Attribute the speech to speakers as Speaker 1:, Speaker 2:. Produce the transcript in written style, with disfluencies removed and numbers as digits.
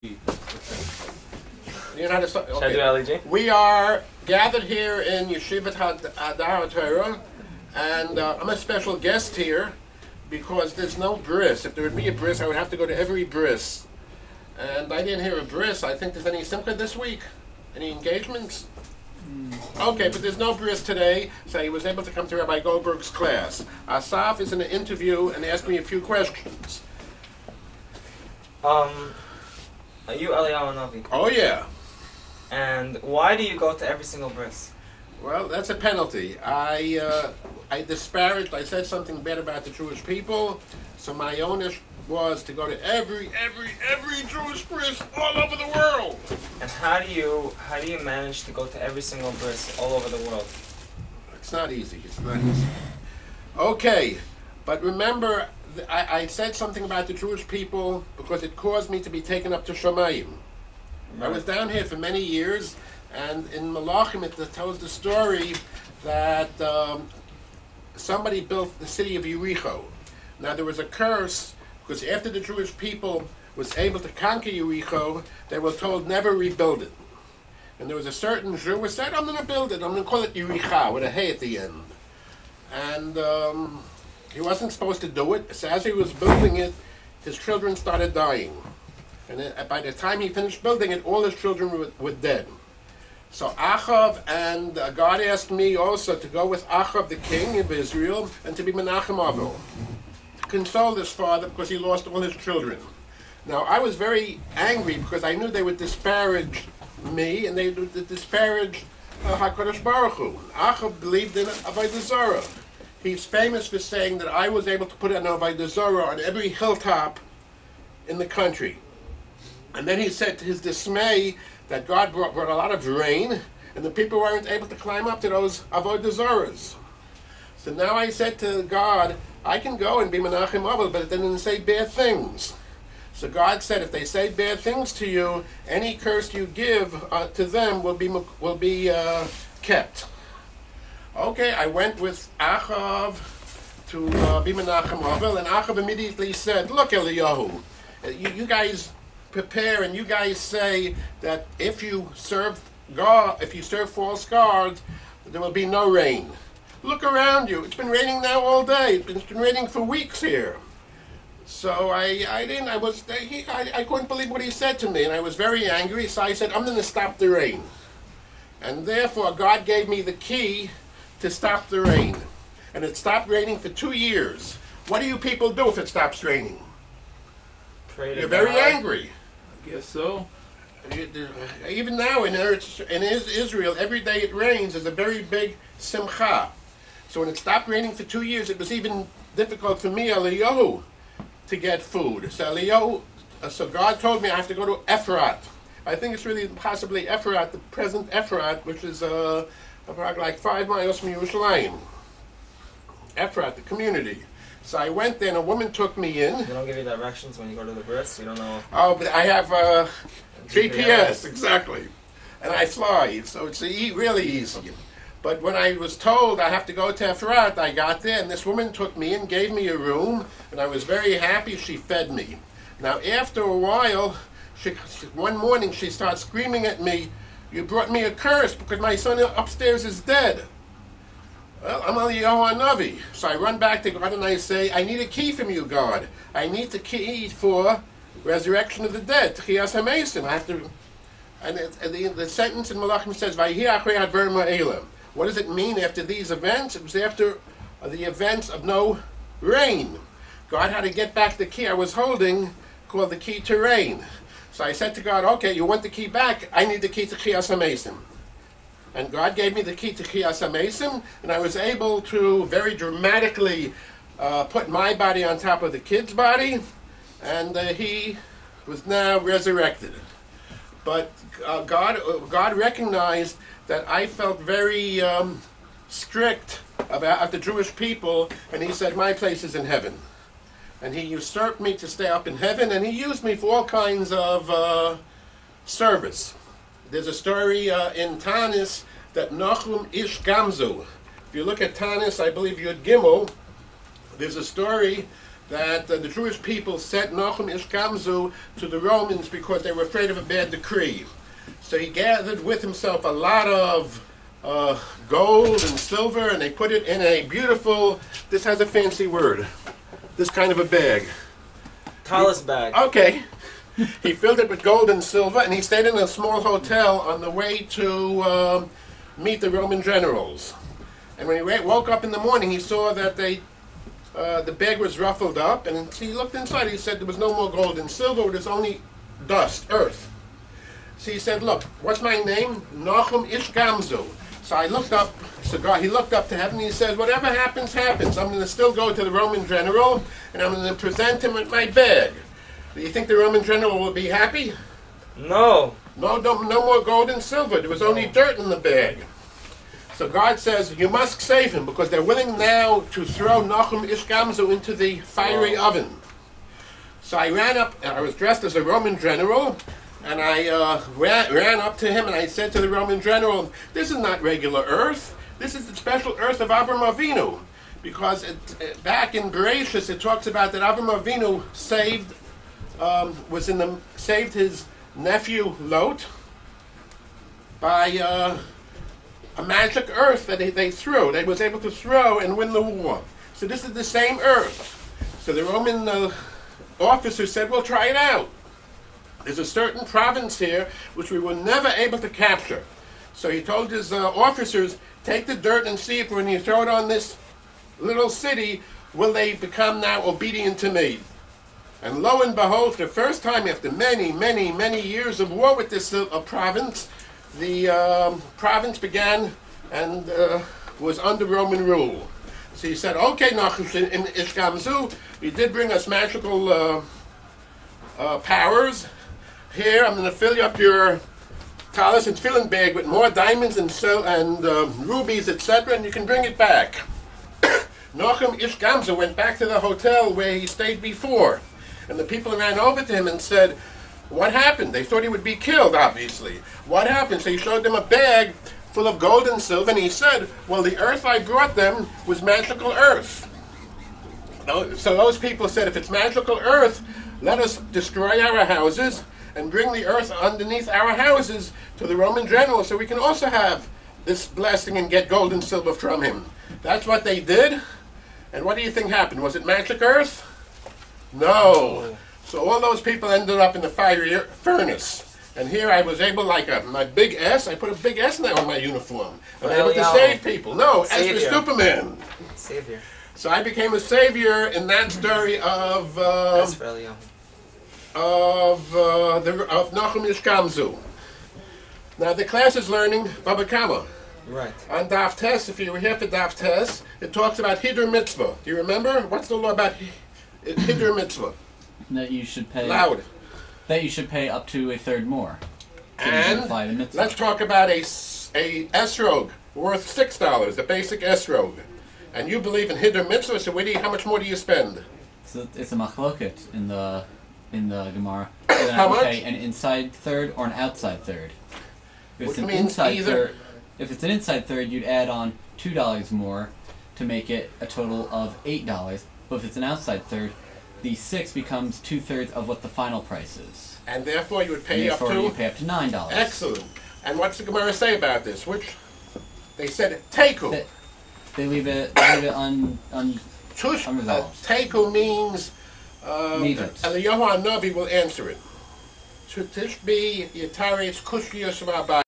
Speaker 1: You know how to start?
Speaker 2: Should I do LEG?
Speaker 1: We are gathered here in Yeshivat Hadar Torah, and I'm a special guest here because there's no bris. If there would be a bris, I would have to go to every bris. And I didn't hear a bris. I think there's any simcha this week. Any engagements? Okay, but there's no bris today, so he was able to come to Rabbi Goldberg's class. Asaf is in an interview and asked me a few questions.
Speaker 2: Are you Eliyahu Navi?
Speaker 1: Oh yeah.
Speaker 2: And why do you go to every single bris?
Speaker 1: Well, that's a penalty. I disparaged, I said something bad about the Jewish people, so my onus was to go to every Jewish bris all over the world.
Speaker 2: And how do you manage to go to every single bris all over the world?
Speaker 1: It's not easy. It's not easy. Okay, but remember, I said something about the Jewish people because it caused me to be taken up to Shamayim. Right. I was down here for many years, and in Malachim it tells the story that somebody built the city of Yericho. Now there was a curse because after the Jewish people was able to conquer Yericho, they were told never rebuild it. And there was a certain Jew who said, I'm going to build it. I'm going to call it Yericha with a hay at the end. And he wasn't supposed to do it. So as he was building it, his children started dying. And by the time he finished building it, all his children were dead. So Achav, and God asked me also to go with Achav, the king of Israel, and to be Menachem Avil, to console his father because he lost all his children. Now I was very angry because I knew they would disparage me, and they would disparage HaKadosh Baruch Hu. Achav believed in Avodah Zarah. He's famous for saying that I was able to put an Avodah Zarah on every hilltop in the country. And then he said to his dismay that God brought a lot of rain, and the people weren't able to climb up to those Avodah Zarahs. So now I said to God, I can go and be Menachem Avil, but it didn't say bad things. So God said, if they say bad things to you, any curse you give to them will be kept. Okay, I went with Achav to be Menachem Avil, and Achav immediately said, look, Eliyahu, you guys prepare and you guys say that if you serve God, if you serve false gods, there will be no rain. Look around you. It's been raining now all day. It's been raining for weeks here. So I couldn't believe what he said to me, and I was very angry, so I said, I'm going to stop the rain. And therefore, God gave me the key to stop the rain. And it stopped raining for 2 years. What do you people do if it stops raining?
Speaker 2: Pray to
Speaker 1: You're
Speaker 2: God.
Speaker 1: very angry.
Speaker 3: I guess so.
Speaker 1: Even now in Israel, every day it rains is a very big simcha. So when it stopped raining for 2 years, it was even difficult for me, Eliyahu, to get food. So God told me I have to go to Efrat. I think it's really possibly Efrat, the present Efrat, which is about like 5 miles from Yerushalayim. Efrat, the community. So I went there and a woman took me in.
Speaker 2: They don't give you directions when you go to the bris? You don't know?
Speaker 1: Oh, but I have GPS, exactly. And I fly, so it's really easy. But when I was told I have to go to Efrat, I got there and this woman took me in, gave me a room, and I was very happy. She fed me. Now after a while, one morning she starts screaming at me, you brought me a curse because my son upstairs is dead. Well, I'm Eliyahu Navi. So I run back to God and I say, I need a key from you, God. I need the key for resurrection of the dead. Tchias HaMesim. I have to. And the sentence in Malachim says, Vayhi achrei hadvarim ha'elam. What does it mean after these events? It was after the events of no rain. God had to get back the key I was holding, called the key to rain. So I said to God, okay, you want the key back? I need the key to Tchias HaMesim. And God gave me the key to Tchias HaMesim, and I was able to very dramatically put my body on top of the kid's body, and he was now resurrected. But God recognized that I felt very strict about the Jewish people, and he said, my place is in heaven. And he usurped me to stay up in heaven, and he used me for all kinds of service. There's a story in Tanis that Nachum Ish Gamzu. If you look at Tanis, I believe Yud Gimel, there's a story that the Jewish people sent Nachum Ish Gamzu to the Romans because they were afraid of a bad decree. So he gathered with himself a lot of gold and silver, and they put it in a beautiful, this has a fancy word, this kind of a bag.
Speaker 2: Tallis bag.
Speaker 1: Okay. He filled it with gold and silver, and he stayed in a small hotel on the way to meet the Roman generals. And when he woke up in the morning, he saw that the bag was ruffled up, and he looked inside. He said there was no more gold and silver, there was only dust, earth. So he said, look, what's my name? Nachum Ish Gamzu. So I looked up, he looked up to heaven, and he said, whatever happens, happens. I'm going to still go to the Roman general, and I'm going to present him with my bag. Do you think the Roman general will be happy?
Speaker 2: No.
Speaker 1: No more gold and silver. There was only dirt in the bag. So God says, you must save him, because they're willing now to throw Nachum Ish Gamzu into the fiery oven. So I ran up, and I was dressed as a Roman general, and I ran up to him, and I said to the Roman general, this is not regular earth. This is the special earth of Avram Avinu. Because back in Bereshit, it talks about that Avram Avinu saved his nephew Lot by a magic earth that they threw. They was able to throw and win the war. So this is the same earth. So the Roman officer said, well, try it out. There's a certain province here which we were never able to capture. So he told his officers, take the dirt and see if when you throw it on this little city, will they become now obedient to me? And lo and behold, for the first time after many, many, many years of war with this province, the province began and was under Roman rule. So he said, okay, Nachum Ish Gamzu, you did bring us magical powers. Here, I'm going to fill you up your tallis and tefillin bag with more diamonds and rubies, etc., and you can bring it back. Nachum Ish Gamzu went back to the hotel where he stayed before. And the people ran over to him and said, what happened? They thought he would be killed, obviously. What happened? So he showed them a bag full of gold and silver, and he said, well, the earth I brought them was magical earth. So those people said, if it's magical earth, let us destroy our houses and bring the earth underneath our houses to the Roman general so we can also have this blessing and get gold and silver from him. That's what they did. And what do you think happened? Was it magic earth? No. So all those people ended up in the fiery furnace. And here I was able, like my big S, I put a big S now on my uniform. I'm able to save people. No,
Speaker 2: Savior.
Speaker 1: S for Superman.
Speaker 2: Savior.
Speaker 1: So I became a savior in that story of Nachum Ish Gamzu. Now the class is learning Baba Kama.
Speaker 2: Right.
Speaker 1: On Daf Tes, if you were here for Daf Tes, it talks about Hidur Mitzvah. Do you remember? What's the law about Hidur Mitzvah?
Speaker 3: That you should pay.
Speaker 1: Loud.
Speaker 3: That you should pay up to a third more.
Speaker 1: And let's talk about a esrog worth $6, the basic esrog. And you believe in Hidur Mitzvah, so how much more do you spend?
Speaker 3: It's a machloket in the Gemara.
Speaker 1: How much?
Speaker 3: Pay an inside third or an outside third. If
Speaker 1: Which means either.
Speaker 3: If it's an inside third, you'd add on $2 more to make it a total of $8. But if it's an outside third, the 6 becomes 2/3 of what the final price is.
Speaker 1: And therefore you would pay up to?
Speaker 3: You pay up to $9.
Speaker 1: Excellent. And what's the Gemara say about this? They said teku.
Speaker 3: They leave it unresolved.
Speaker 1: Teku means Eliyahu Hanavi will answer it. Tishbi Yitaretz Kushiyas Rabbi.